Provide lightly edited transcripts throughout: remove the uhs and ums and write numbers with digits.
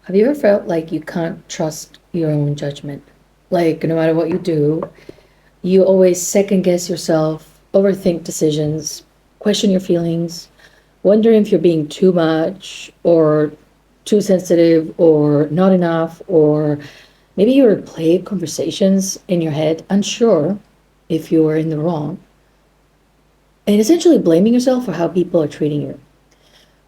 Have you ever felt like you can't trust your own judgment? Like, no matter what you do, you always second guess yourself, overthink decisions, question your feelings, wondering if you're being too much or too sensitive or not enough, or maybe you replay conversations in your head, unsure if you are in the wrong, and essentially blaming yourself for how people are treating you.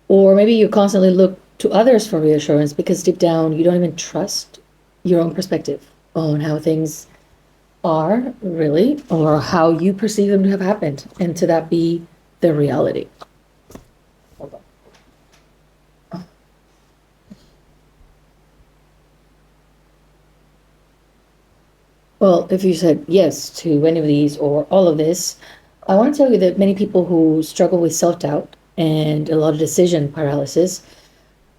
Or maybe you constantly look to others for reassurance because deep down you don't even trust your own perspective on how things are really, or how you perceive them to have happened, and to that be the reality. Hold on. Well, if you said yes to any of these or all of this, I want to tell you that many people who struggle with self doubt and a lot of decision paralysis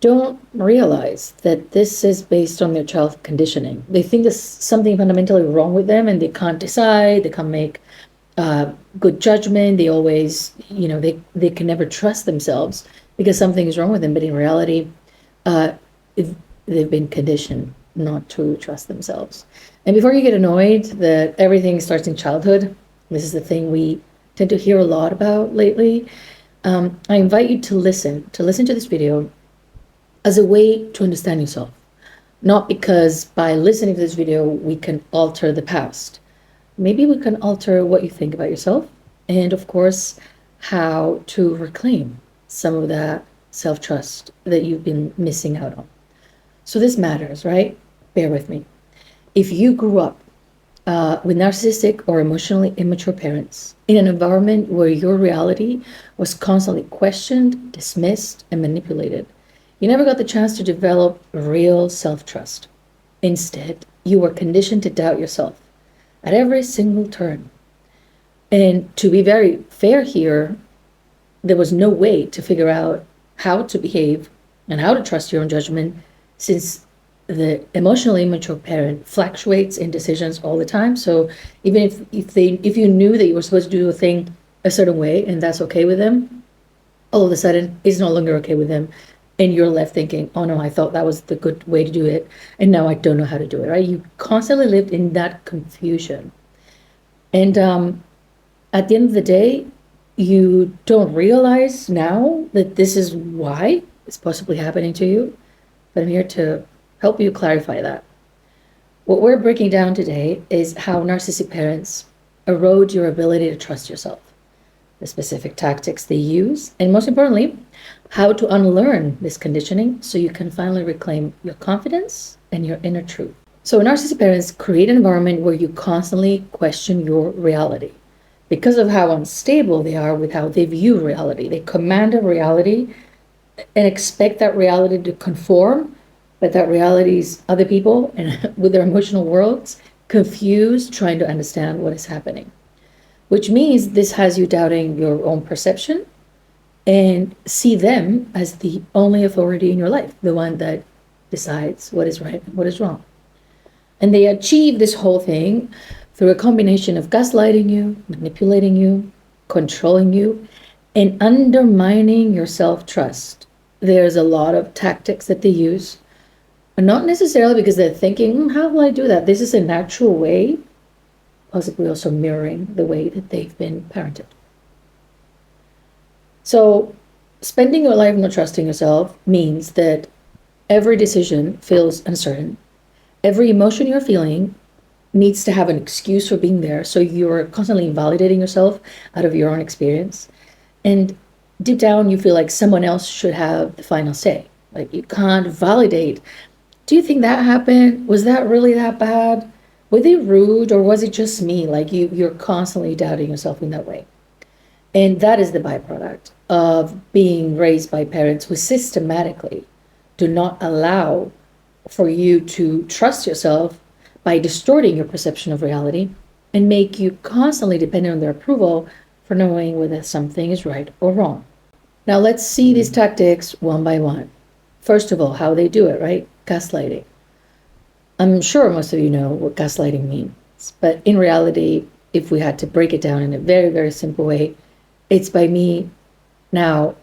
don't realize that this is based on their childhood conditioning. They think there's something fundamentally wrong with them and they can't decide, they can't make good judgment. They always, they can never trust themselves because something is wrong with them. But in reality, uh, they've been conditioned not to trust themselves. And before you get annoyed that everything starts in childhood, this is the thing we tend to hear a lot about lately. I invite you to listen to this video as a way to understand yourself. Not because by listening to this video, we can alter the past. Maybe we can alter what you think about yourself, and of course, how to reclaim some of that self-trust that you've been missing out on. So this matters, right? Bear with me. If you grew up with narcissistic or emotionally immature parents in an environment where your reality was constantly questioned, dismissed, and manipulated, you never got the chance to develop real self-trust. Instead, you were conditioned to doubt yourself at every single turn. And to be very fair here, there was no way to figure out how to behave and how to trust your own judgment, since the emotionally immature parent fluctuates in decisions all the time. So even if you knew that you were supposed to do a thing a certain way and that's okay with them, all of a sudden it's no longer okay with them. And you're left thinking, oh no, I thought that was the good way to do it, and now I don't know how to do it, right? You constantly lived in that confusion. And at the end of the day, you don't realize now that this is why it's possibly happening to you. But I'm here to help you clarify that. What we're breaking down today is how narcissistic parents erode your ability to trust yourself, the specific tactics they use, and most importantly, how to unlearn this conditioning so you can finally reclaim your confidence and your inner truth. So narcissistic parents create an environment where you constantly question your reality because of how unstable they are with how they view reality. They command a reality and expect that reality to conform, but that reality is other people and with their emotional worlds, confused, trying to understand what is happening. Which means this has you doubting your own perception and see them as the only authority in your life, the one that decides what is right and what is wrong. And they achieve this whole thing through a combination of gaslighting you, manipulating you, controlling you, and undermining your self-trust. There's a lot of tactics that they use, but not necessarily because they're thinking, how will I do that? This is a natural way, possibly also mirroring the way that they've been parented. So spending your life not trusting yourself means that every decision feels uncertain. Every emotion you're feeling needs to have an excuse for being there. So you're constantly invalidating yourself out of your own experience. And deep down, you feel like someone else should have the final say. Like you can't validate. Do you think that happened? Was that really that bad? Were they rude, or was it just me? Like you're constantly doubting yourself in that way. And that is the byproduct of being raised by parents who systematically do not allow for you to trust yourself by distorting your perception of reality and make you constantly dependent on their approval for knowing whether something is right or wrong. Now let's see these tactics one by one. First of all, how they do it, right? Gaslighting. I'm sure most of you know what gaslighting means, but in reality, if we had to break it down in a very, very simple way, it's by me now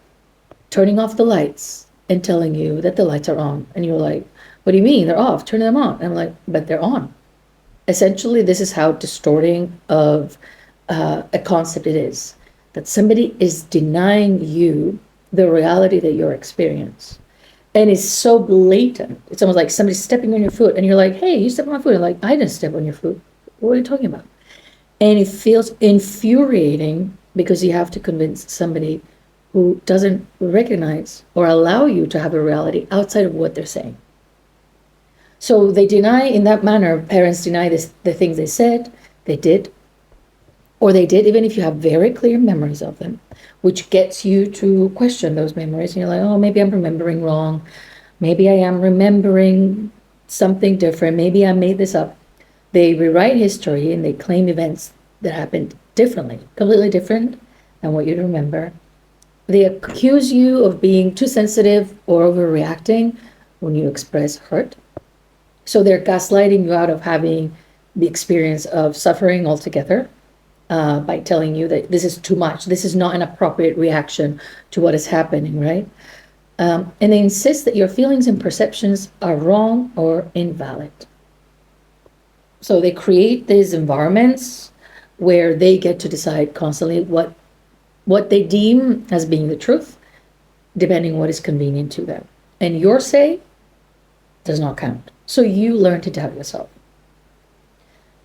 turning off the lights and telling you that the lights are on. And you're like, what do you mean? They're off. Turn them on. And I'm like, but they're on. Essentially, this is how distorting of a concept it is. That somebody is denying you the reality that you're experiencing. And it's so blatant. It's almost like somebody stepping on your foot and you're like, hey, you stepped on my foot. And like, I didn't step on your foot. What are you talking about? And it feels infuriating because you have to convince somebody who doesn't recognize or allow you to have a reality outside of what they're saying. So they deny in that manner, parents deny the things they said, they did, or they did, even if you have very clear memories of them, which gets you to question those memories. And you're like, oh, maybe I'm remembering wrong. Maybe I am remembering something different. Maybe I made this up. They rewrite history and they claim events that happened differently, completely different than what you remember. They accuse you of being too sensitive or overreacting when you express hurt. So they're gaslighting you out of having the experience of suffering altogether by telling you that this is too much. This is not an appropriate reaction to what is happening, right? And they insist that your feelings and perceptions are wrong or invalid. So they create these environments where they get to decide constantly what they deem as being the truth, depending on what is convenient to them. And your say does not count. So you learn to doubt yourself.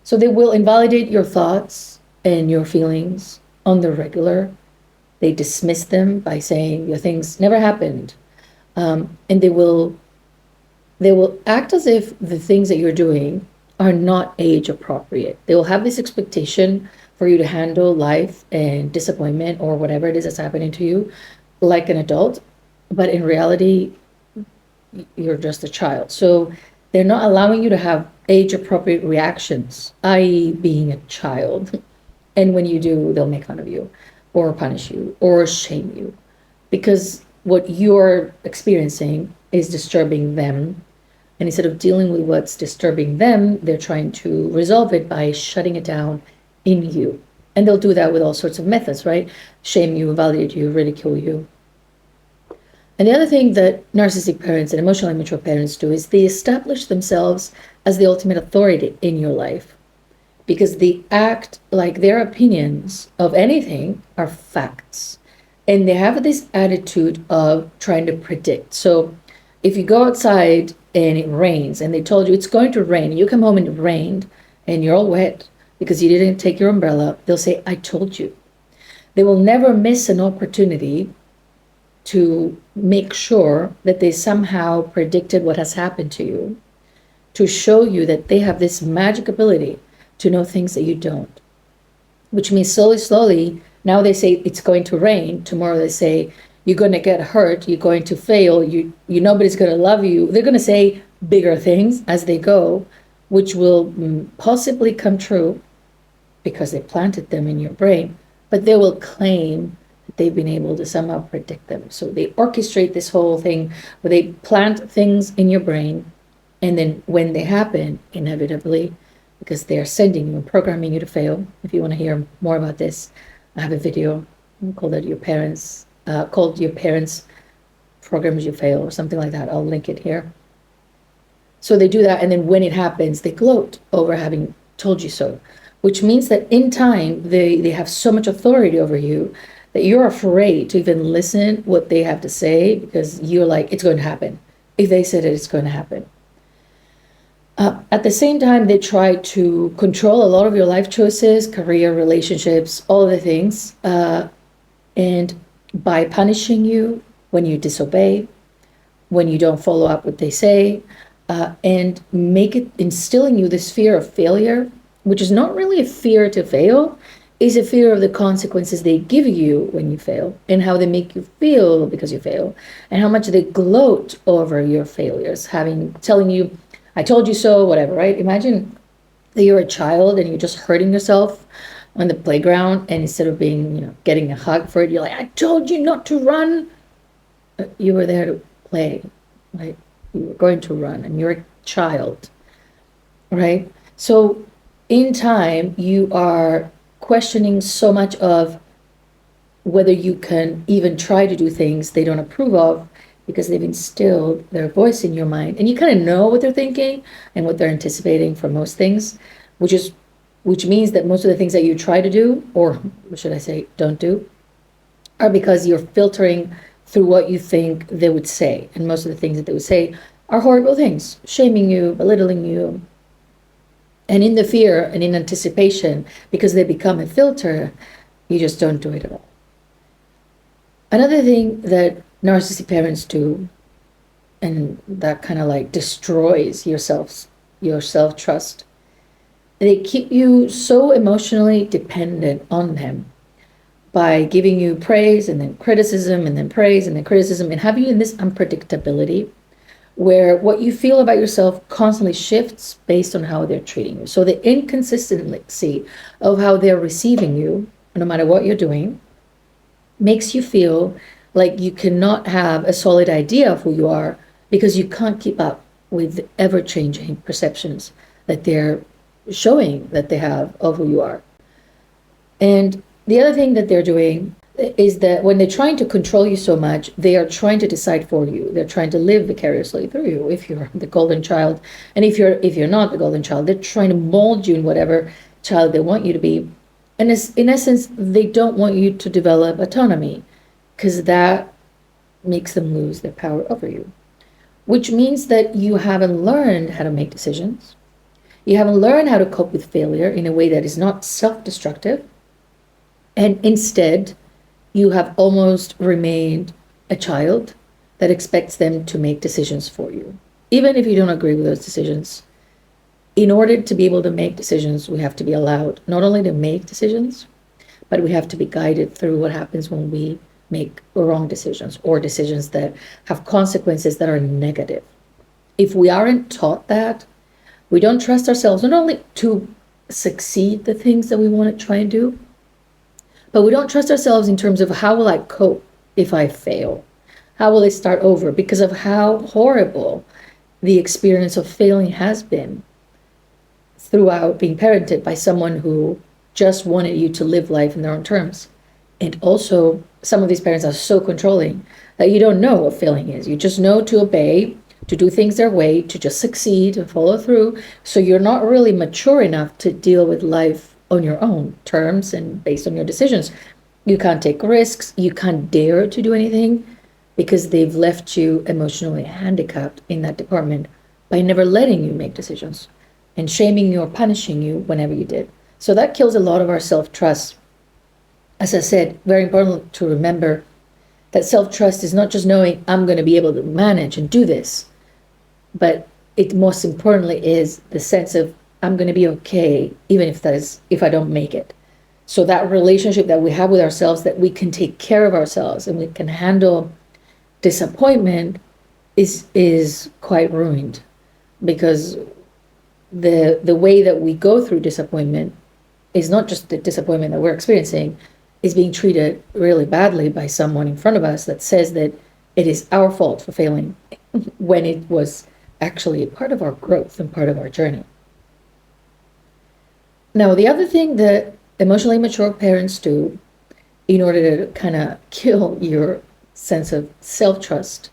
So they will invalidate your thoughts and your feelings on the regular. They dismiss them by saying your things never happened. And they will act as if the things that you're doing are not age appropriate. They will have this expectation for you to handle life and disappointment or whatever it is that's happening to you like an adult, but in reality, you're just a child. So they're not allowing you to have age appropriate reactions, i.e. being a child. And when you do, they'll make fun of you or punish you or shame you because what you're experiencing is disturbing them. And instead of dealing with what's disturbing them, they're trying to resolve it by shutting it down in you. And they'll do that with all sorts of methods, right? Shame you, validate you, ridicule you. And the other thing that narcissistic parents and emotionally immature parents do is they establish themselves as the ultimate authority in your life because they act like their opinions of anything are facts. And they have this attitude of trying to predict. So if you go outside and it rains and they told you it's going to rain, you come home and it rained and you're all wet because you didn't take your umbrella, they'll say, I told you. They will never miss an opportunity to make sure that they somehow predicted what has happened to you, to show you that they have this magic ability to know things that you don't. Which means slowly, now they say it's going to rain, tomorrow they say you're going to get hurt, you're going to fail, you nobody's going to love you. They're going to say bigger things as they go, which will possibly come true because they planted them in your brain, but they will claim that they've been able to somehow predict them. So they orchestrate this whole thing where they plant things in your brain, and then when they happen, inevitably, because they are sending you and programming you to fail. If you want to hear more about this, I have a video called Your Parents Programs You Fail or something like that. I'll link it here. So they do that, and then when it happens, they gloat over having told you so, which means that in time, they have so much authority over you that you're afraid to even listen what they have to say because you're like, it's going to happen. If they said it, it's going to happen. At the same time, they try to control a lot of your life choices, career, relationships, all of the things. And by punishing you when you disobey, when you don't follow up what they say, and instilling you this fear of failure, which is not really a fear to fail, is a fear of the consequences they give you when you fail and how they make you feel because you fail and how much they gloat over your failures, telling you, I told you so, whatever, right? Imagine that you're a child and you're just hurting yourself on the playground, and instead of getting a hug for it, you're like, I told you not to run. You were there to play, right? You were going to run and you're a child, right? So in time, you are questioning so much of whether you can even try to do things they don't approve of because they've instilled their voice in your mind, and you kind of know what they're thinking and what they're anticipating for most things, which means that most of the things that you try to do, or should I say don't do, are because you're filtering through what you think they would say. And most of the things that they would say are horrible things, shaming you, belittling you. And in the fear and in anticipation, because they become a filter, you just don't do it at all. Another thing that narcissistic parents do, and that kind of like destroys your self-trust, they keep you so emotionally dependent on them by giving you praise and then criticism and then praise and then criticism, and have you in this unpredictability where what you feel about yourself constantly shifts based on how they're treating you. So the inconsistency of how they're receiving you, no matter what you're doing, makes you feel like you cannot have a solid idea of who you are, because you can't keep up with the ever-changing perceptions that they're showing that they have of who you are. And the other thing that they're doing is that when they're trying to control you so much, they are trying to decide for you. They're trying to live vicariously through you if you're the golden child. And if you're not the golden child, they're trying to mold you in whatever child they want you to be. And in essence, they don't want you to develop autonomy, because that makes them lose their power over you. Which means that you haven't learned how to make decisions. You haven't learned how to cope with failure in a way that is not self-destructive. And instead, you have almost remained a child that expects them to make decisions for you. Even if you don't agree with those decisions, in order to be able to make decisions, we have to be allowed not only to make decisions, but we have to be guided through what happens when we make wrong decisions, or decisions that have consequences that are negative. If we aren't taught that, we don't trust ourselves not only to succeed the things that we want to try and do, but we don't trust ourselves in terms of how will I cope if I fail? How will I start over? Because of how horrible the experience of failing has been throughout being parented by someone who just wanted you to live life in their own terms. And also, some of these parents are so controlling that you don't know what failing is. You just know to obey, to do things their way, to just succeed and follow through. So you're not really mature enough to deal with life on your own terms and based on your decisions. You can't take risks. You can't dare to do anything, because they've left you emotionally handicapped in that department by never letting you make decisions and shaming you or punishing you whenever you did. So that kills a lot of our self-trust. As I said, very important to remember that self-trust is not just knowing I'm going to be able to manage and do this, but it most importantly is the sense of I'm going to be okay, even if I don't make it. So that relationship that we have with ourselves, that we can take care of ourselves and we can handle disappointment, is quite ruined, because the way that we go through disappointment is not just the disappointment that we're experiencing, is being treated really badly by someone in front of us that says that it is our fault for failing, when it was actually a part of our growth and part of our journey. Now, the other thing that emotionally mature parents do in order to kind of kill your sense of self-trust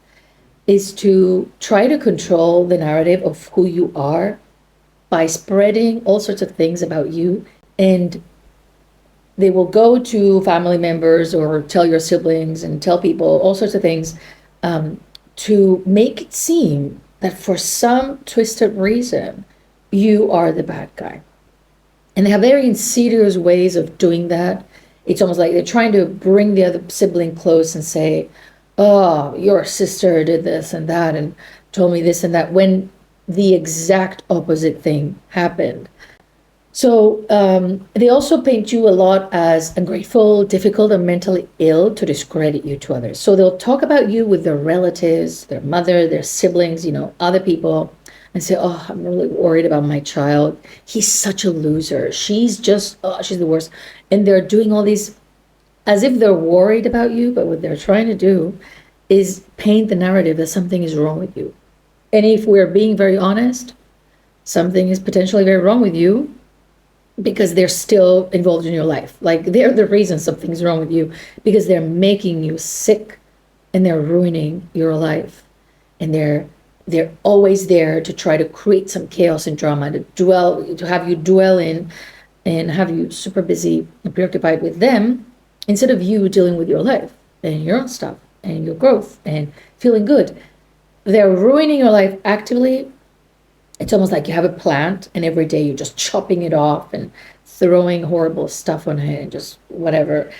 is to try to control the narrative of who you are by spreading all sorts of things about you. And they will go to family members or tell your siblings and tell people all sorts of things to make it seem that for some twisted reason, you are the bad guy. And they have very insidious ways of doing that. It's almost like they're trying to bring the other sibling close and say, oh, your sister did this and that and told me this and that, when the exact opposite thing happened. So they also paint you a lot as ungrateful, difficult, and mentally ill to discredit you to others. So they'll talk about you with their relatives, their mother, their siblings, other people, and say, oh, I'm really worried about my child. He's such a loser. She's the worst. And they're doing all these as if they're worried about you, but what they're trying to do is paint the narrative that something is wrong with you. And if we're being very honest, something is potentially very wrong with you, because they're still involved in your life. Like, they're the reason something's wrong with you, because they're making you sick and they're ruining your life. And they're always there to try to create some chaos and drama, to have you dwell in and have you super busy and preoccupied with them, instead of you dealing with your life and your own stuff and your growth and feeling good. They're ruining your life actively. It's almost like you have a plant and every day you're just chopping it off and throwing horrible stuff on it and just whatever.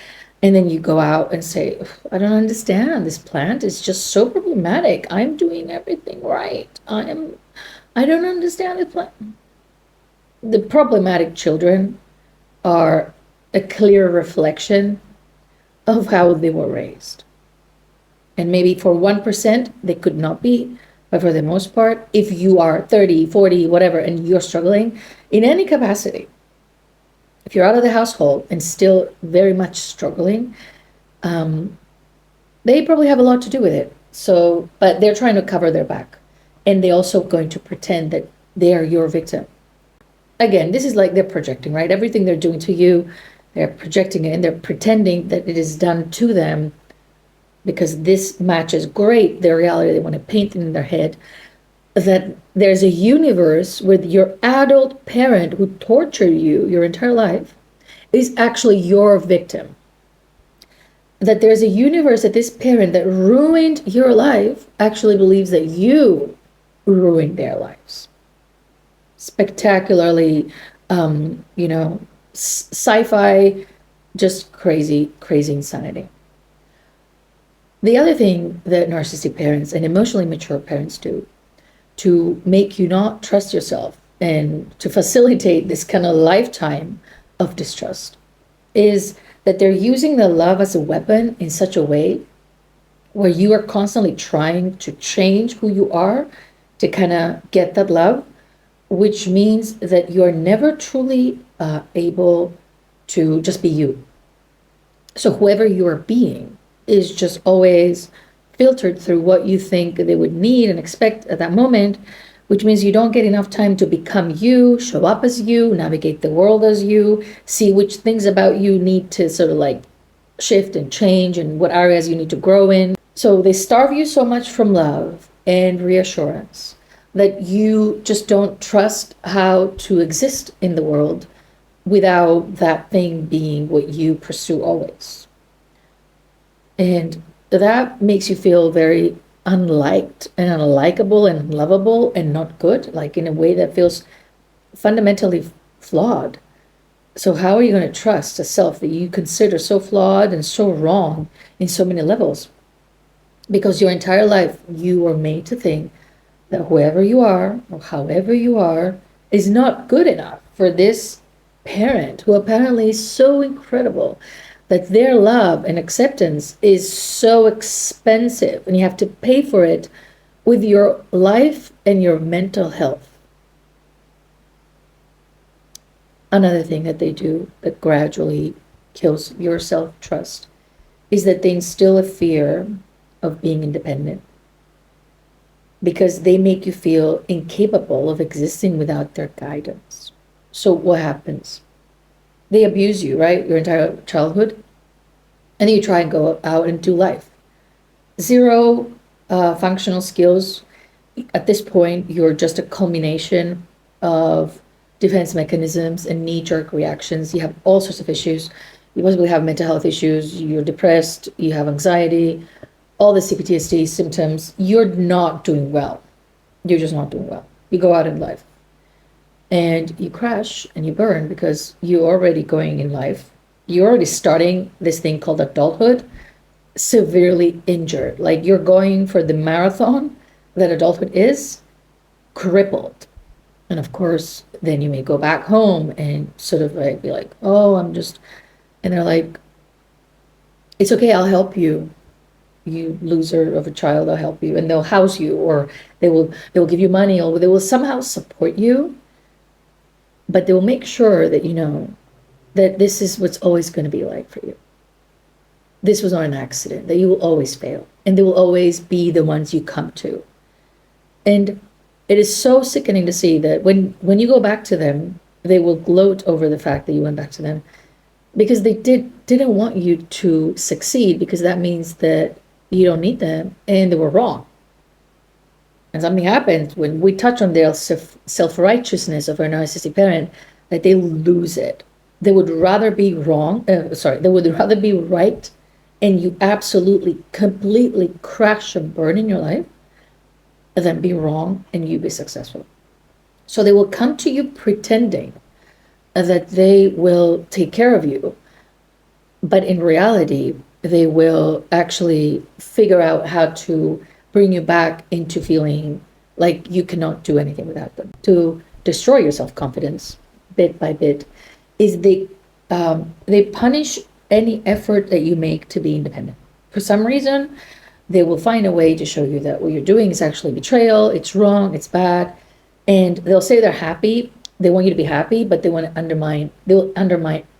And then you go out and say, I don't understand. This plant is just so problematic. I'm doing everything right. I don't understand the plant. The problematic children are a clear reflection of how they were raised. And maybe for 1%, they could not be. But for the most part, if you are 30, 40, whatever, and you're struggling in any capacity, if you're out of the household and still very much struggling, they probably have a lot to do with it. So, but they're trying to cover their back. And they're also going to pretend that they are your victim. Again, this is like they're projecting, right? Everything they're doing to you, they're projecting it and they're pretending that it is done to them because this matches great their reality. They want to paint it in their head that there's a universe with your adult parent who tortured you your entire life is actually your victim. That there's a universe that this parent that ruined your life actually believes that you ruined their lives. Spectacularly, sci-fi, just crazy insanity. The other thing that narcissistic parents and emotionally mature parents do to make you not trust yourself and to facilitate this kind of lifetime of distrust is that they're using the love as a weapon in such a way where you are constantly trying to change who you are to kind of get that love, which means that you're never truly able to just be you. So whoever you are being is just always filtered through what you think they would need and expect at that moment, which means you don't get enough time to become you, show up as you, navigate the world as you, see which things about you need to sort of like shift and change and what areas you need to grow in. So they starve you so much from love and reassurance that you just don't trust how to exist in the world without that thing being what you pursue always. And that makes you feel very unliked and unlikable and unlovable and not good, like in a way that feels fundamentally flawed. So how are you going to trust a self that you consider so flawed and so wrong in so many levels? Because your entire life you were made to think that whoever you are or however you are is not good enough for this parent who apparently is so incredible that their love and acceptance is so expensive and you have to pay for it with your life and your mental health. Another thing that they do that gradually kills your self-trust is that they instill a fear of being independent because they make you feel incapable of existing without their guidance. So what happens? They abuse you, right? Your entire childhood. And then you try and go out and do life. Zero functional skills. At this point, you're just a culmination of defense mechanisms and knee-jerk reactions. You have all sorts of issues. You possibly have mental health issues. You're depressed. You have anxiety. All the CPTSD symptoms. You're not doing well. You're just not doing well. You go out in life. And you crash and you burn because you're already going in life. You're already starting this thing called adulthood severely injured. Like you're going for the marathon that adulthood is, crippled. And of course, then you may go back home and sort of like be like, oh, and they're like, it's okay, I'll help you. You loser of a child, I'll help you. And they'll house you or they will give you money or they will somehow support you. But they will make sure that you know that this is what's always going to be like for you. This was not an accident, that you will always fail. And they will always be the ones you come to. And it is so sickening to see that when you go back to them, they will gloat over the fact that you went back to them. Because they didn't want you to succeed, because that means that you don't need them, and they were wrong. And something happens when we touch on their self-righteousness of our narcissistic parent, that they lose it. They would rather be they would rather be right, and you absolutely, completely crash and burn in your life, than be wrong and you be successful. So they will come to you pretending that they will take care of you, but in reality, they will actually figure out how to bring you back into feeling like you cannot do anything without them. To destroy your self-confidence bit by bit is they punish any effort that you make to be independent. For some reason, they will find a way to show you that what you're doing is actually betrayal, it's wrong, it's bad, and they'll say they're happy, they want you to be happy, but they'll undermine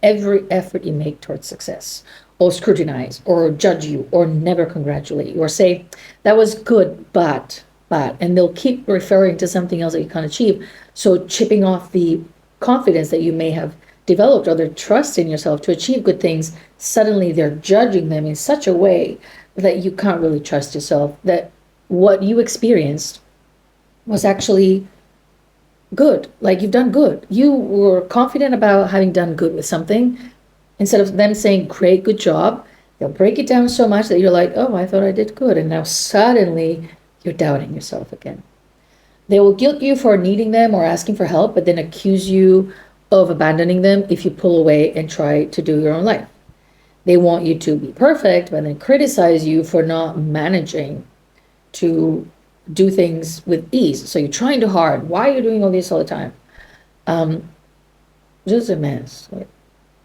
every effort you make towards success, or scrutinize, or judge you, or never congratulate you, or say, that was good, but, and they'll keep referring to something else that you can't achieve. So chipping off the confidence that you may have developed, or their trust in yourself to achieve good things, suddenly they're judging them in such a way that you can't really trust yourself, that what you experienced was actually good, like you've done good. You were confident about having done good with something. Instead of them saying, great, good job, they'll break it down so much that you're like, oh, I thought I did good. And now suddenly you're doubting yourself again. They will guilt you for needing them or asking for help, but then accuse you of abandoning them if you pull away and try to do your own life. They want you to be perfect, but then criticize you for not managing to do things with ease. So you're trying too hard. Why are you doing all this all the time? Just a mess.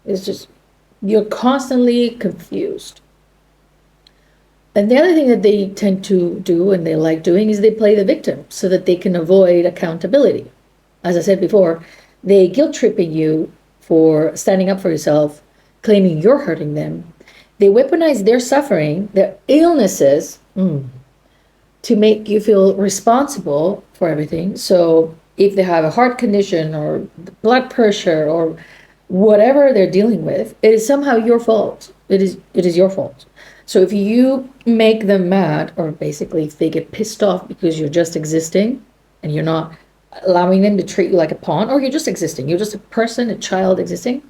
It's just, you're constantly confused. And the other thing that they tend to do, and they like doing, is they play the victim so that they can avoid accountability. As I said before, they guilt-tripping you for standing up for yourself, claiming you're hurting them. They weaponize their suffering, their illnesses, to make you feel responsible for everything. So if they have a heart condition or blood pressure or whatever they're dealing with, it is somehow your fault. It is your fault. So if you make them mad, or basically if they get pissed off because you're just existing and you're not allowing them to treat you like a pawn, or you're just existing, you're just a person, a child existing,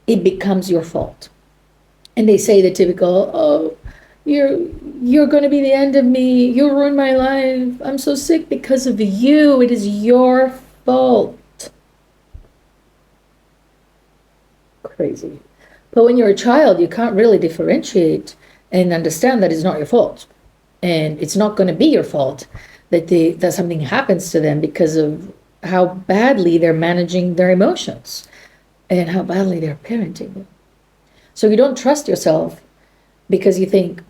it becomes your fault. And they say the typical, oh, you're going to be the end of me, you'll ruin my life, I'm so sick because of you, it is your fault. Crazy. But when you're a child, you can't really differentiate and understand that it's not your fault, and it's not going to be your fault that something happens to them because of how badly they're managing their emotions and how badly they're parenting them. So you don't trust yourself because you think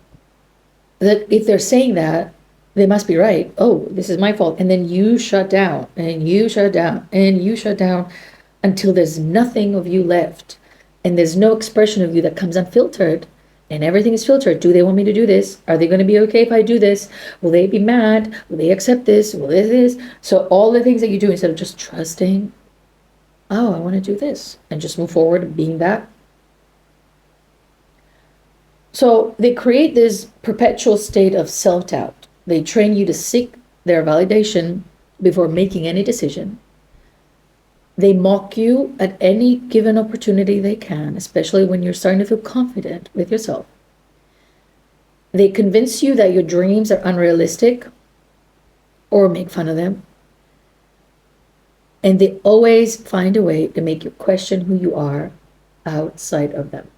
that if they're saying that, they must be right. Oh, this is my fault. And then you shut down and you shut down and you shut down until there's nothing of you left. And there's no expression of you that comes unfiltered, and everything is filtered. Do they want me to do this? Are they going to be okay if I do this? Will they be mad? Will they accept this? Will this? So all the things that you do, instead of just trusting, oh, I want to do this, and just move forward being that. So they create this perpetual state of self-doubt. They train you to seek their validation before making any decision. They mock you at any given opportunity they can, especially when you're starting to feel confident with yourself. They convince you that your dreams are unrealistic or make fun of them. And they always find a way to make you question who you are outside of them.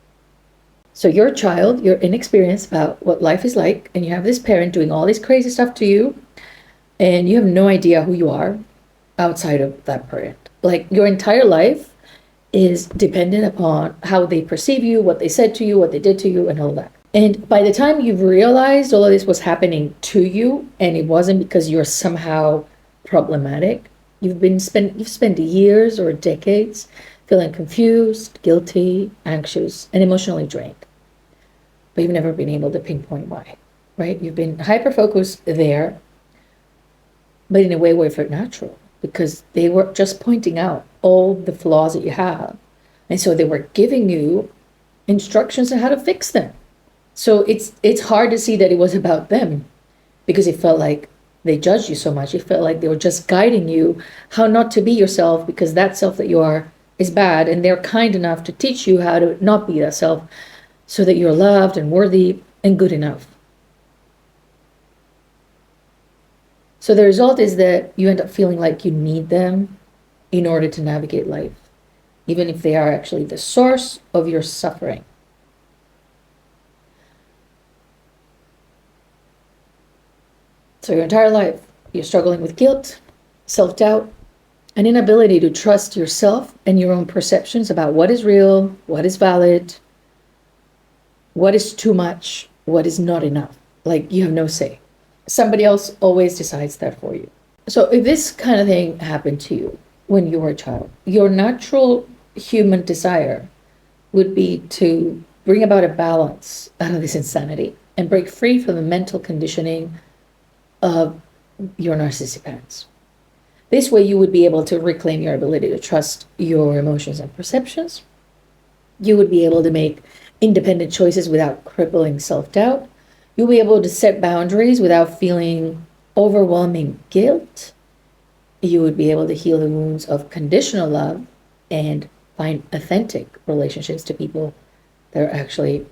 So you're a child, you're inexperienced about what life is like, and you have this parent doing all this crazy stuff to you, and you have no idea who you are outside of that parent. Like, your entire life is dependent upon how they perceive you, what they said to you, what they did to you, and all that. And by the time you've realized all of this was happening to you, and it wasn't because you're somehow problematic, you've spent years or decades feeling confused, guilty, anxious, and emotionally drained. But you've never been able to pinpoint why, right? You've been hyper-focused there, but in a way where it felt natural, because they were just pointing out all the flaws that you have. And so they were giving you instructions on how to fix them. So it's hard to see that it was about them, because it felt like they judged you so much. It felt like they were just guiding you how not to be yourself, because that self that you are is bad, and they're kind enough to teach you how to not be that self, so that you're loved and worthy and good enough. So the result is that you end up feeling like you need them in order to navigate life, even if they are actually the source of your suffering. So your entire life, you're struggling with guilt, self-doubt, an inability to trust yourself and your own perceptions about what is real, what is valid, what is too much, what is not enough. Like, you have no say. Somebody else always decides that for you. So if this kind of thing happened to you when you were a child, your natural human desire would be to bring about a balance out of this insanity and break free from the mental conditioning of your narcissistic parents. This way, you would be able to reclaim your ability to trust your emotions and perceptions. You would be able to make independent choices without crippling self-doubt. You'll be able to set boundaries without feeling overwhelming guilt. You would be able to heal the wounds of conditional love and find authentic relationships to people that are actually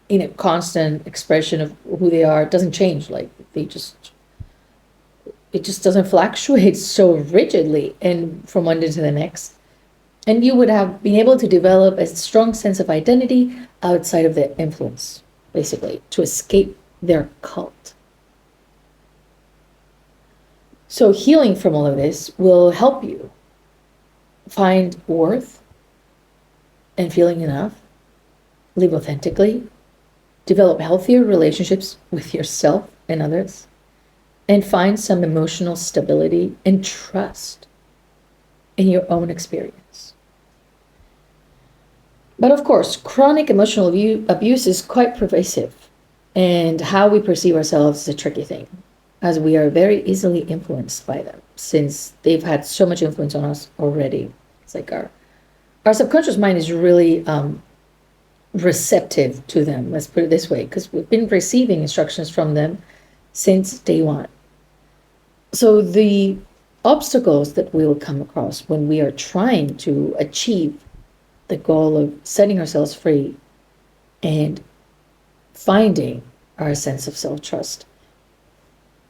in a constant expression of who they are. It doesn't change. Like, it just doesn't fluctuate so rigidly and from one day to the next. And you would have been able to develop a strong sense of identity outside of their influence, basically, to escape their cult. So healing from all of this will help you find worth and feeling enough, live authentically, develop healthier relationships with yourself and others, and find some emotional stability and trust in your own experience. But of course, chronic emotional abuse is quite pervasive, and how we perceive ourselves is a tricky thing, as we are very easily influenced by them, since they've had so much influence on us already. It's like our subconscious mind is really receptive to them, let's put it this way, because we've been receiving instructions from them since day one. So the obstacles that we will come across when we are trying to achieve the goal of setting ourselves free and finding our sense of self-trust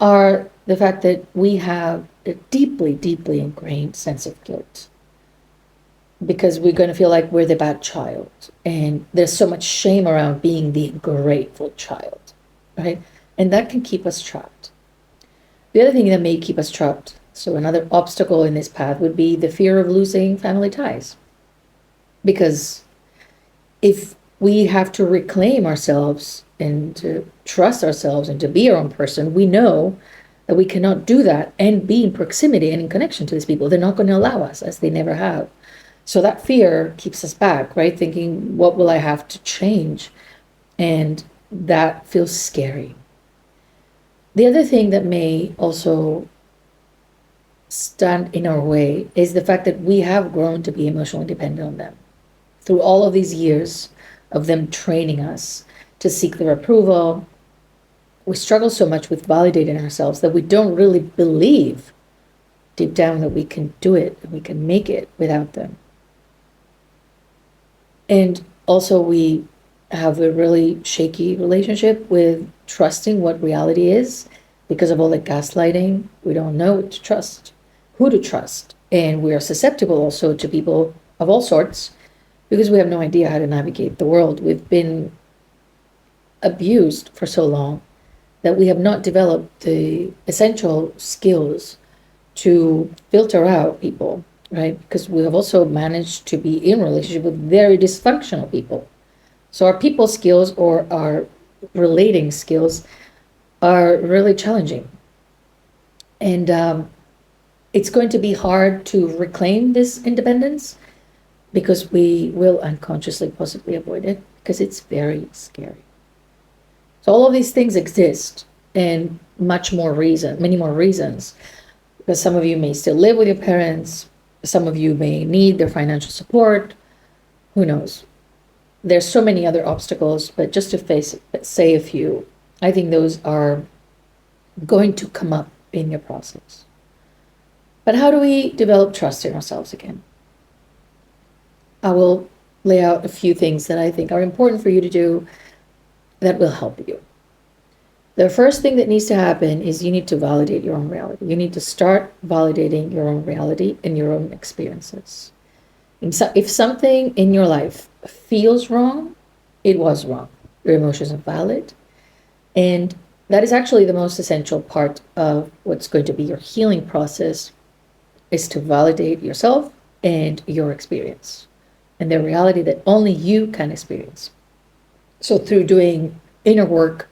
are the fact that we have a deeply, deeply ingrained sense of guilt, because we're going to feel like we're the bad child, and there's so much shame around being the grateful child, right? And that can keep us trapped. The other thing that may keep us trapped, so another obstacle in this path, would be the fear of losing family ties. Because if we have to reclaim ourselves and to trust ourselves and to be our own person, we know that we cannot do that and be in proximity and in connection to these people. They're not going to allow us, as they never have. So that fear keeps us back, right? Thinking, what will I have to change? And that feels scary. The other thing that may also stand in our way is the fact that we have grown to be emotionally dependent on them. Through all of these years of them training us to seek their approval, we struggle so much with validating ourselves that we don't really believe deep down that we can do it and we can make it without them. And also, we have a really shaky relationship with trusting what reality is because of all the gaslighting. We don't know what to trust, who to trust. And we are susceptible also to people of all sorts because we have no idea how to navigate the world. We've been abused for so long that we have not developed the essential skills to filter out people, right? Because we have also managed to be in relationship with very dysfunctional people. So our people skills or our relating skills are really challenging. And it's going to be hard to reclaim this independence because we will unconsciously possibly avoid it because it's very scary. So all of these things exist, and many more reasons, because some of you may still live with your parents, some of you may need their financial support, who knows? There's so many other obstacles, but just to say a few, I think those are going to come up in your process. But how do we develop trust in ourselves again? I will lay out a few things that I think are important for you to do that will help you. The first thing that needs to happen is you need to validate your own reality. You need to start validating your own reality and your own experiences. And so if something in your life feels wrong, it was wrong. Your emotions are valid. And that is actually the most essential part of what's going to be your healing process, is to validate yourself and your experience and the reality that only you can experience. So through doing inner work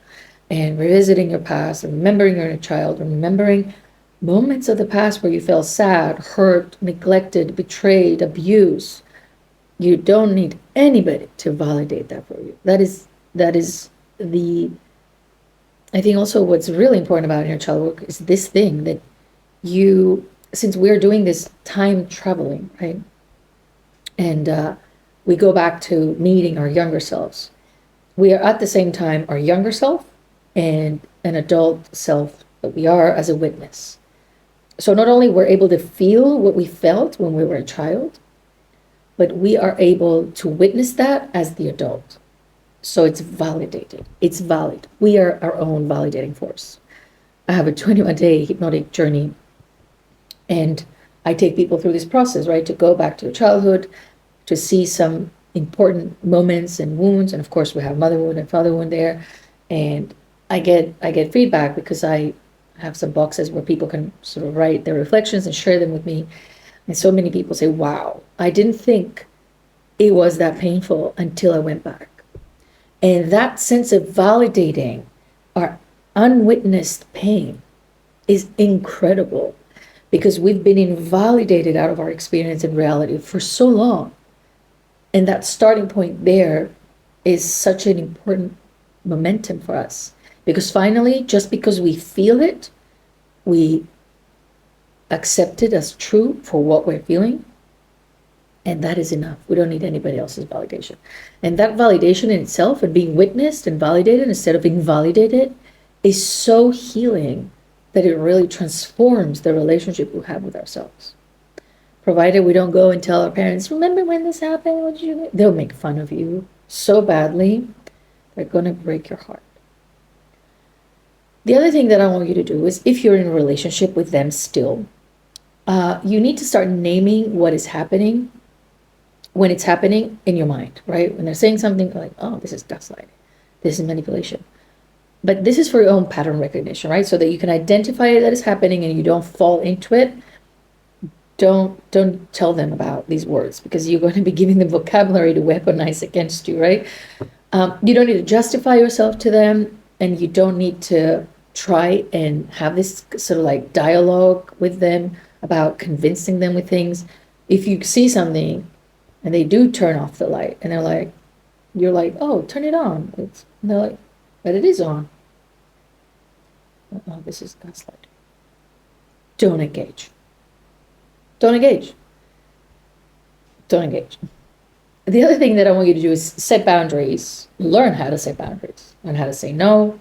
and revisiting your past and remembering your inner child, and remembering moments of the past where you felt sad, hurt, neglected, betrayed, abused, you don't need anybody to validate that for you. That is the, I think also what's really important about inner child work is this thing that you, since we're doing this time traveling, right? And we go back to meeting our younger selves. We are at the same time our younger self and an adult self that we are as a witness. So not only we're able to feel what we felt when we were a child, but we are able to witness that as the adult. So it's validated. It's valid. We are our own validating force. I have a 21-day hypnotic journey, and I take people through this process, right? To go back to childhood, to see some important moments and wounds. And of course, we have mother wound and father wound there. And I get feedback because I have some boxes where people can sort of write their reflections and share them with me. And so many people say, wow, I didn't think it was that painful until I went back. And that sense of validating our unwitnessed pain is incredible, because we've been invalidated out of our experience and reality for so long. And that starting point there is such an important momentum for us, because finally, just because we feel it, we accept it as true for what we're feeling. And that is enough. We don't need anybody else's validation. And that validation in itself, and being witnessed and validated instead of invalidated, is so healing that it really transforms the relationship we have with ourselves. Provided we don't go and tell our parents, remember when this happened? What did you do? They'll make fun of you so badly, they're going to break your heart. The other thing that I want you to do is, if you're in a relationship with them still, you need to start naming what is happening when it's happening in your mind, right? When they're saying something like, oh, this is gaslighting, this is manipulation. But this is for your own pattern recognition, right? So that you can identify that it's happening and you don't fall into it. Don't tell them about these words, because you're going to be giving them vocabulary to weaponize against you, right? You don't need to justify yourself to them, and you don't need to try and have this sort of like dialogue with them about convincing them with things. If you see something and they do turn off the light and they're like, you're like, oh, turn it on. And they're like, but it is on. Oh, this is gaslighting. Don't engage. Don't engage. Don't engage. The other thing that I want you to do is set boundaries. Learn how to set boundaries. Learn how to say no.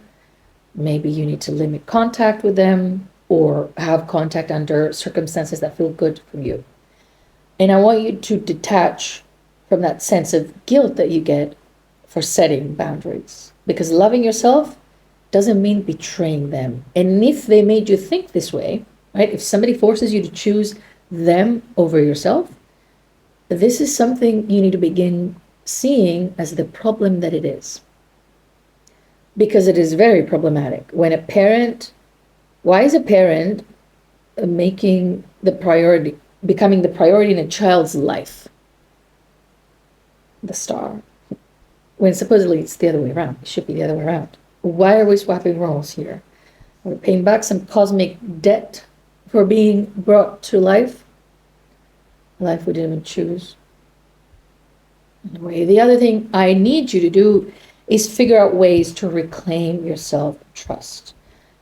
Maybe you need to limit contact with them, or have contact under circumstances that feel good for you. And I want you to detach from that sense of guilt that you get for setting boundaries. Because loving yourself doesn't mean betraying them. And if they made you think this way, right? If somebody forces you to choose them over yourself, this is something you need to begin seeing as the problem that it is. Because it is very problematic. When a parent, why is a parent making the priority, becoming the priority in a child's life? The star. When supposedly it's the other way around. It should be the other way around. Why are we swapping roles here? We're paying back some cosmic debt for being brought to life. A life we didn't even choose. Anyway, the other thing I need you to do is figure out ways to reclaim your self-trust.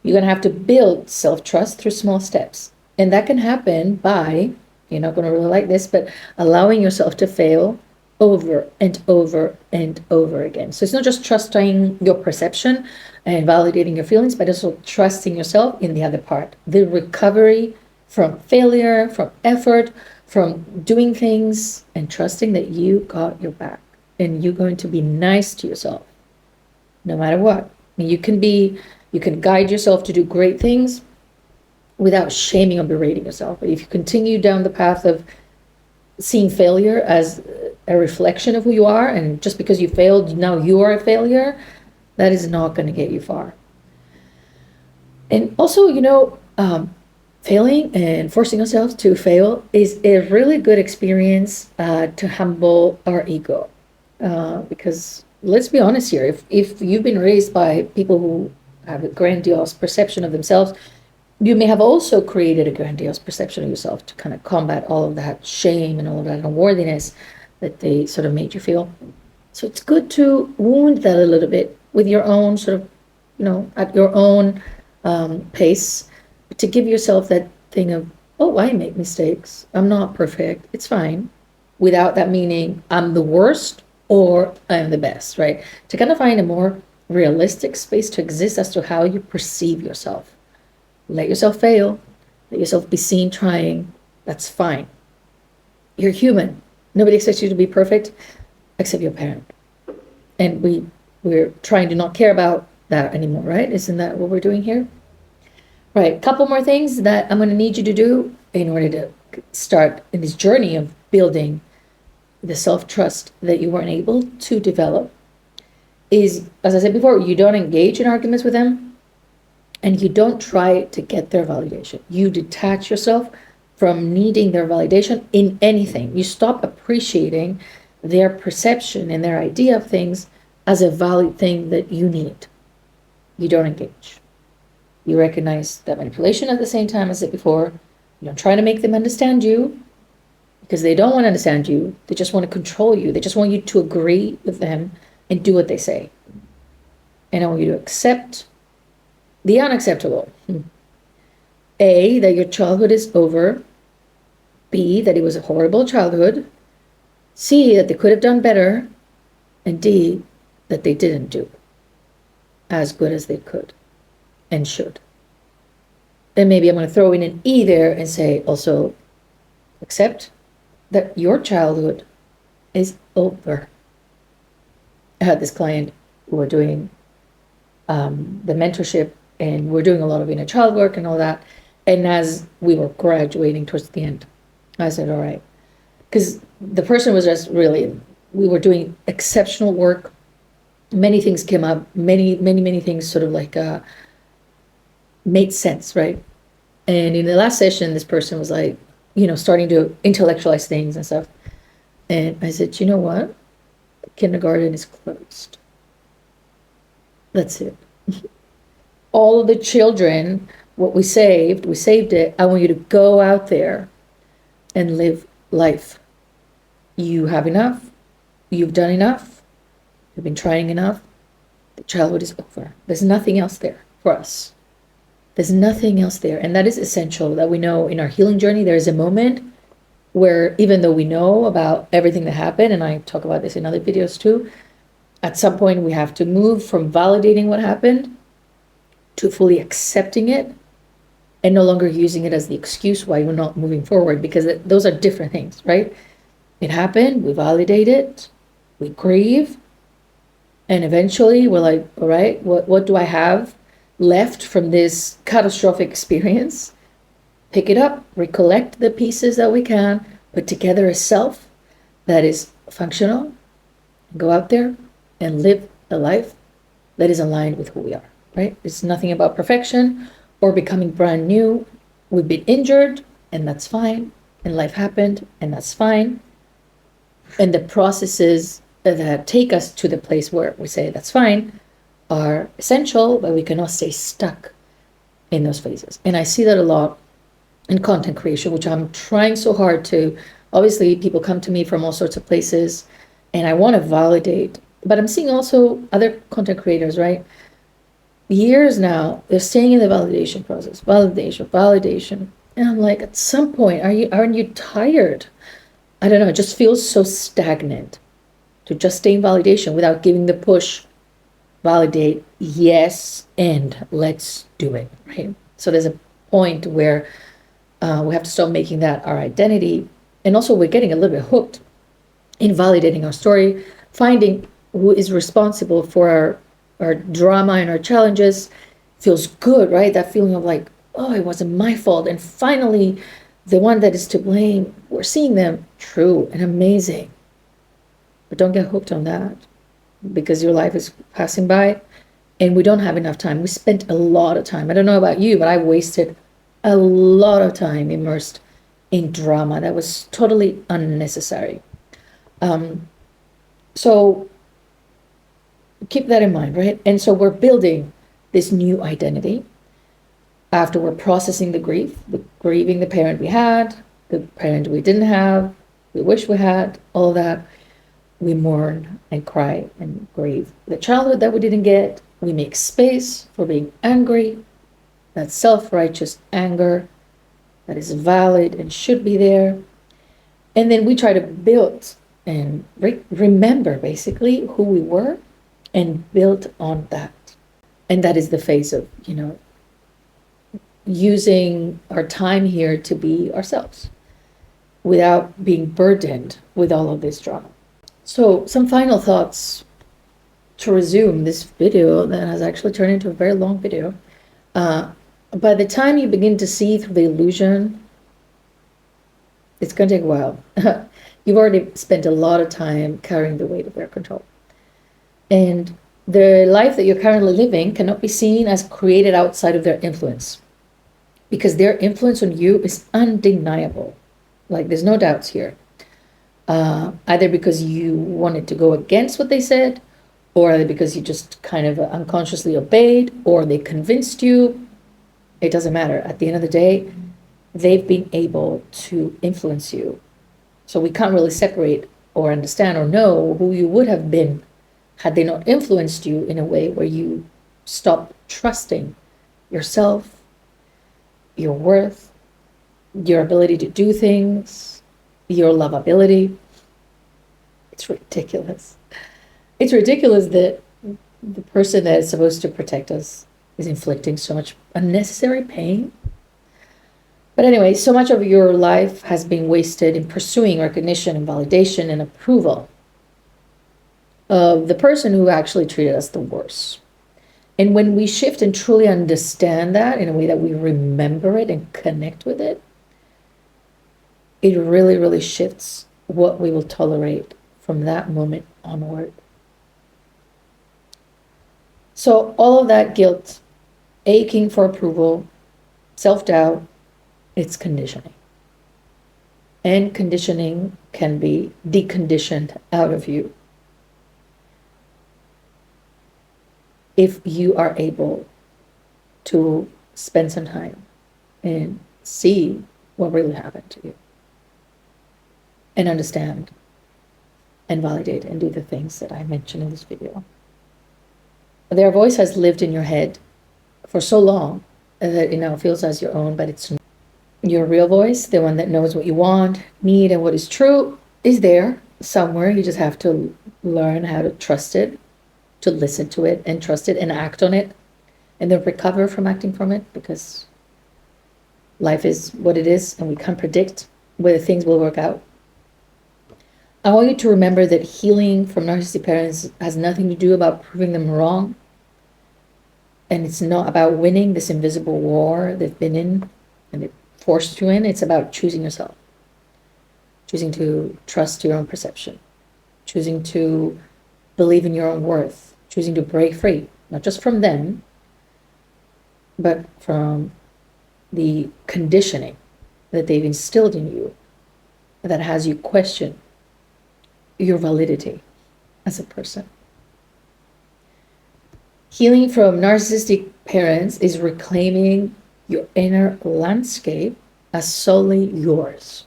You're going to have to build self-trust through small steps. And that can happen by, you're not going to really like this, but allowing yourself to fail over and over and over again. So it's not just trusting your perception and validating your feelings, but also trusting yourself in the other part. The recovery from failure, from effort, from doing things, and trusting that you got your back and you're going to be nice to yourself no matter what. You can guide yourself to do great things without shaming or berating yourself. But if you continue down the path of seeing failure as a reflection of who you are, and just because you failed, now you are a failure, that is not going to get you far. And also, failing and forcing ourselves to fail is a really good experience to humble our ego. Because let's be honest here, if you've been raised by people who have a grandiose perception of themselves, you may have also created a grandiose perception of yourself to kind of combat all of that shame and all of that unworthiness that they sort of made you feel. So it's good to wound that a little bit with your own sort of, at your own pace, to give yourself that thing of, oh, I make mistakes. I'm not perfect. It's fine. Without that meaning I'm the worst or I'm the best, right? To kind of find a more realistic space to exist as to how you perceive yourself. Let yourself fail. Let yourself be seen trying. That's fine. You're human. Nobody expects you to be perfect except your parent. And we're trying to not care about that anymore, right? Isn't that what we're doing here? Right. A couple more things that I'm going to need you to do in order to start in this journey of building the self-trust that you weren't able to develop is, as I said before, you don't engage in arguments with them. And you don't try to get their validation. You detach yourself from needing their validation in anything. You stop appreciating their perception and their idea of things as a valid thing that you need. You don't engage. You recognize that manipulation at the same time as I said before. You don't try to make them understand you because they don't want to understand you. They just want to control you. They just want you to agree with them and do what they say. And I want you to accept the unacceptable. A, that your childhood is over. B, that it was a horrible childhood. C, that they could have done better. And D, that they didn't do as good as they could and should. And maybe I'm going to throw in an E there and say also, accept that your childhood is over. I had this client who were doing the mentorship, and we're doing a lot of inner child work and all that. And as we were graduating towards the end, I said, all right, because the person was just really, we were doing exceptional work. Many things came up, many things sort of like made sense, right? And in the last session, this person was like, starting to intellectualize things and stuff. And I said, you know what? Kindergarten is closed. That's it. All of the children, what we saved it. I want you to go out there and live life. You have enough. You've done enough. You've been trying enough. The childhood is over. There's nothing else there for us. There's nothing else there. And that is essential that we know in our healing journey. There is a moment where even though we know about everything that happened, and I talk about this in other videos too, at some point we have to move from validating what happened to fully accepting it and no longer using it as the excuse why we're not moving forward, because those are different things, right? It happened, we validate it, we grieve, and eventually we're like, all right, what do I have left from this catastrophic experience? Pick it up, recollect the pieces that we can, put together a self that is functional, go out there and live a life that is aligned with who we are. Right? It's nothing about perfection or becoming brand new. We've been injured, and that's fine. And life happened, and that's fine. And the processes that take us to the place where we say that's fine are essential, but we cannot stay stuck in those phases. And I see that a lot in content creation, which I'm trying so hard to. Obviously, people come to me from all sorts of places, and I want to validate. But I'm seeing also other content creators, right? Years now, they're staying in the validation process, validation. And I'm like, at some point, aren't you tired? I don't know, it just feels so stagnant. to just stay in validation without giving the push, validate, yes, and let's do it, right? So there's a point where we have to start making that our identity. And also we're getting a little bit hooked in validating our story, finding who is responsible for our drama and our challenges. Feels good, right? That feeling of like, oh, it wasn't my fault. And finally, the one that is to blame, we're seeing them. True and amazing. But don't get hooked on that, because your life is passing by and we don't have enough time. We spent a lot of time. I don't know about you, but I wasted a lot of time immersed in drama that was totally unnecessary. So keep that in mind, right? And so we're building this new identity after we're processing the grief, grieving the parent we had, the parent we didn't have, we wish we had, all of that. We mourn and cry and grieve the childhood that we didn't get. We make space for being angry, that self-righteous anger that is valid and should be there. And then we try to build and remember basically who we were and build on that. And that is the phase of, using our time here to be ourselves without being burdened with all of this drama. So some final thoughts to resume this video that has actually turned into a very long video. By the time you begin to see through the illusion, it's going to take a while. You've already spent a lot of time carrying the weight of their control. And the life that you're currently living cannot be seen as created outside of their influence, because their influence on you is undeniable. Like, there's no doubts here. Either because you wanted to go against what they said, or either because you just kind of unconsciously obeyed, or they convinced you. It doesn't matter. At the end of the day, they've been able to influence you. So we can't really separate or understand or know who you would have been had they not influenced you in a way where you stop trusting yourself, your worth, your ability to do things, your lovability. It's ridiculous. It's ridiculous that the person that is supposed to protect us is inflicting so much unnecessary pain. But anyway, so much of your life has been wasted in pursuing recognition and validation and approval of the person who actually treated us the worst. And when we shift and truly understand that in a way that we remember it and connect with it, it really, really shifts what we will tolerate from that moment onward. So all of that guilt, aching for approval, self-doubt, it's conditioning. And conditioning can be deconditioned out of you if you are able to spend some time and see what really happened to you and understand and validate and do the things that I mentioned in this video. Their voice has lived in your head for so long that it feels as your own, but it's not. Your real voice, the one that knows what you want, need, and what is true, is there somewhere. You just have to learn how to trust it, to listen to it and trust it and act on it, and then recover from acting from it, because life is what it is and we can't predict whether things will work out. I want you to remember that healing from narcissistic parents has nothing to do about proving them wrong. And it's not about winning this invisible war they've been in and they've forced you in. It's about choosing yourself, choosing to trust your own perception, choosing to believe in your own worth, choosing to break free, not just from them, but from the conditioning that they've instilled in you that has you question your validity as a person. Healing from narcissistic parents is reclaiming your inner landscape as solely yours.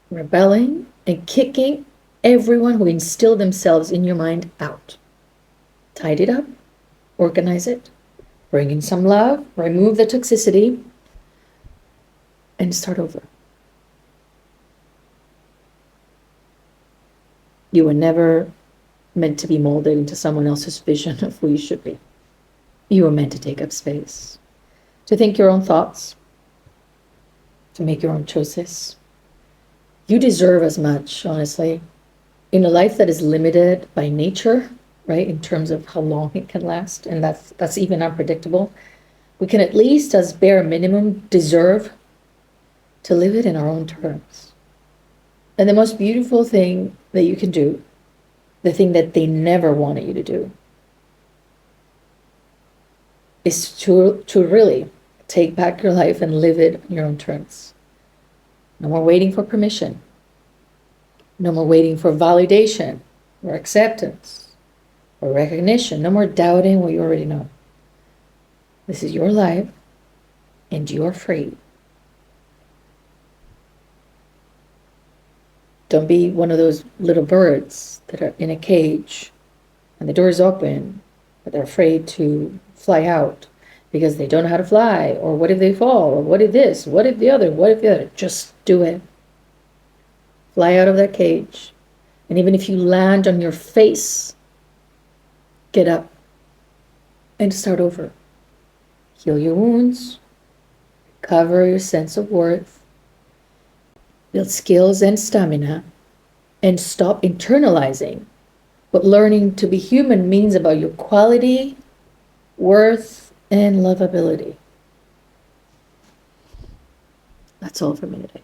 Rebelling and kicking everyone who instilled themselves in your mind out. Tidy it up, organize it, bring in some love, remove the toxicity, and start over. You were never meant to be molded into someone else's vision of who you should be. You were meant to take up space, to think your own thoughts, to make your own choices. You deserve as much, honestly. In a life that is limited by nature, right, in terms of how long it can last, and that's even unpredictable, we can at least, as bare minimum, deserve to live it in our own terms. And the most beautiful thing that you can do, the thing that they never wanted you to do, is to really take back your life and live it on your own terms. No more waiting for permission. No more waiting for validation or acceptance or recognition. No more doubting what you already know. This is your life, and you're free. Don't be one of those little birds that are in a cage and the door is open, but they're afraid to fly out because they don't know how to fly, or what if they fall, or what if this, what if the other, what if the other. Just do it. Fly out of that cage. And even if you land on your face, get up and start over. Heal your wounds, recover your sense of worth, build skills and stamina, and stop internalizing what learning to be human means about your quality, worth, and lovability. That's all for me today.